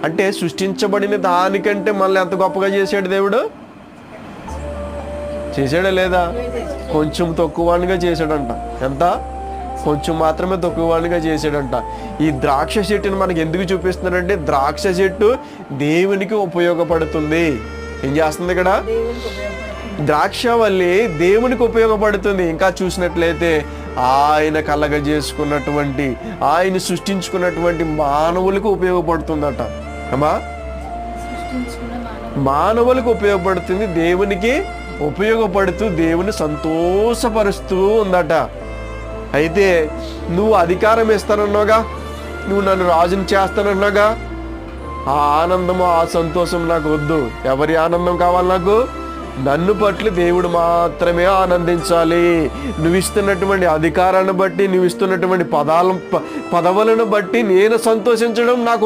అంటే సృష్టించబడిన దానికంటే మళ్ళీ ఎంత గొప్పగా చేశాడు దేవుడు? చేశాడా లేదా? కొంచెం తక్కువగా చేశాడంట. ఎంత? కొంచెం మాత్రమే తక్కువగా చేశాడంట. ఈ ద్రాక్ష చెట్టుని మనకి ఎందుకు చూపిస్తున్నాడంటే, ద్రాక్ష చెట్టు దేవునికి ఉపయోగపడుతుంది. ఏం చేస్తుంది ఇక్కడ? ద్రాక్ష వల్లి దేవునికి ఉపయోగపడుతుంది. ఇంకా చూసినట్లయితే ఆయన కలగజేసుకున్నటువంటి, ఆయన సృష్టించుకున్నటువంటి మానవులకు ఉపయోగపడుతుందట. అమ్మా, మానవులకు ఉపయోగపడుతుంది, దేవునికి ఉపయోగపడుతూ దేవుని సంతోషపరుస్తూ ఉందట. అయితే నువ్వు అధికారం ఇస్తానన్నావుగా, నువ్వు నన్ను రాజుని చేస్తానన్నావుగా, ఆ ఆనందము ఆ సంతోషం నాకు వద్దు. ఎవరి ఆనందం కావాలి నాకు? నన్ను పట్ల దేవుడు మాత్రమే ఆనందించాలి. నువ్వు ఇస్తున్నటువంటి అధికారాన్ని బట్టి, నువ్వు ఇస్తున్నటువంటి పదవులను బట్టి నేను సంతోషించడం నాకు